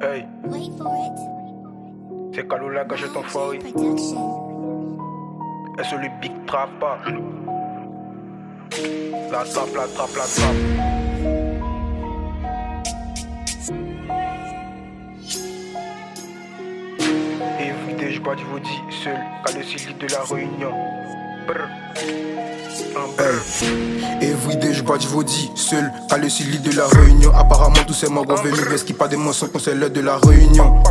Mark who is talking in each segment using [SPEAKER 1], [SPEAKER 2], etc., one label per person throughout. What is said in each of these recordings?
[SPEAKER 1] Hey,
[SPEAKER 2] Wait for it.
[SPEAKER 1] c'est Kalola gâchette enfoiré.
[SPEAKER 2] Production.
[SPEAKER 1] Et sur le big trap. La trappe, la trappe, la trappe. Everyday, je bois du Vaudi seul, qu'à le site de la Réunion. Brr.
[SPEAKER 3] Everyday je bois du Vaudi seul, qu'à le site de la Réunion. Apparemment tous ces morts revenus, est-ce qu'il pas des mensonges quand c'est l'heure de la Réunion.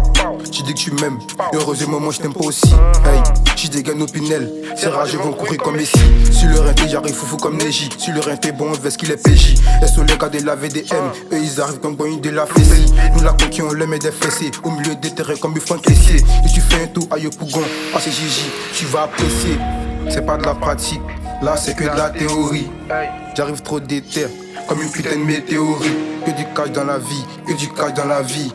[SPEAKER 3] Tu dis que tu m'aimes, heureusement moi je t'aime pas aussi. Hey, je dégaine Opinel, ces rageux vont courir comme Messi. Sur le rinté j'arrive foufou comme Neji. Sur le rinté bon on ce qu'il est PJ. Et sur les gars de la VDM, eux ils arrivent comme Boeing de la Fessie. Nous la conquis on les met des fessés, au milieu des terrains comme du Franck Caissier. Et tu fais un tour à Yopougon, ah c'est Gigi, tu vas apprécier. C'est pas de la pratique, là c'est que de la théorie. J'arrive trop déter, comme une putain de météorite. Que du cash dans la vie, que du cash dans la vie.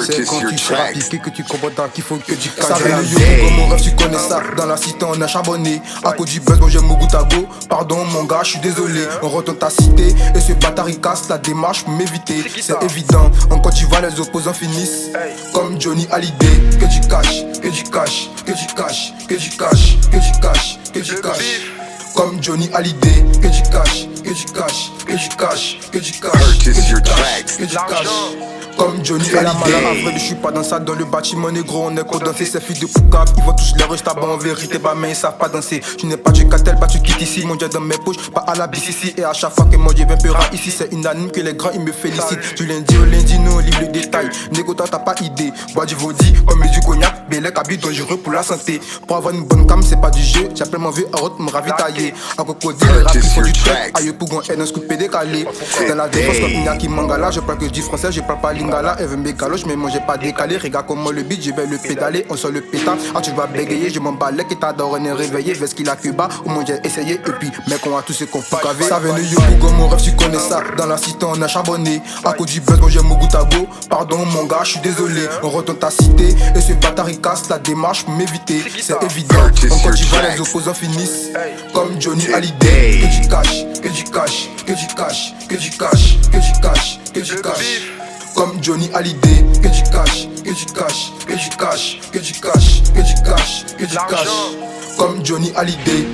[SPEAKER 3] C'est quand tu seras piqué que tu comprends qu'il faut que du cash dans la vie. Comme mon rêve tu connais ça, dans la cité on a charbonné. À cause du buzz moi j'aime mon goût à go. Pardon mon gars je suis désolé. On retourne ta cité et ce bâtard il casse la démarche pour m'éviter. C'est évident, encore tu vas les opposants finissent comme Johnny Hallyday. Que du cash, que du cash, que du cash, que du cash, que du cash, que du cash. Comme Johnny Hallyday, que du cash, que du cash, que du cash, que du cash, que du cash, que du cash. Comme Johnny Hallyday. Vrai, je suis pas dans ça, dans le bâtiment négro, on est qu'au danser. Ces filles de Poucave, ils vont tous les rushs tabac en vérité, bah mais ils savent pas danser. Tu n'es pas du cartel, bah tu quittes ici. Mon dieu dans mes poches, pas à la BCC. Et à chaque fois que moi j'ai 20 peur ici, c'est unanime que les grands ils me félicitent. Du lundi au lundi, nous on livre le détail. Négo toi t'as pas idée, bois du Vaudi, comme du cognac. Bélec habite dangereux pour la santé. Pour avoir une bonne cam, c'est pas du jeu. J'appelle mon vieux Harold, me ravitailler. À crocodile, les rap, il faut du track. Aïe Pougon, elle un scoop décalé. Dans la défense, comme Iñaki Mangala, je parle que du français, je parle pas lingala. Elle veut me galoche, mais moi j'ai pas décalé. Regarde comment le beat, je vais le pédaler. On sort le pétard, ah tu vas bégayer. Je m'en balais, qui t'adore, on est réveillé. Vers ce qu'il a que bas, au moins j'ai essayé. Et puis, mec, on a tous ce qu'on peut caver. Ça vient de Yopougon, mon rêve, tu connais ça. Dans la cité, on a charbonné. À cause du buzz, moi j'aime mon goût à go. Pardon, mon gars, je suis désolé. On retourne ta cité. Et ce bâtard, il casse la démarche pour m'éviter. C'est évident, encore tu vois, les opposants finissent comme Johnny Hallyday. Que du cash, que du cash, que du cash, que du cash, que du cash, que du cash. Comme Johnny Hallyday, que du cash, que du cash, que du cash, que du cash, que du cash, que du cash. Comme Johnny Hallyday.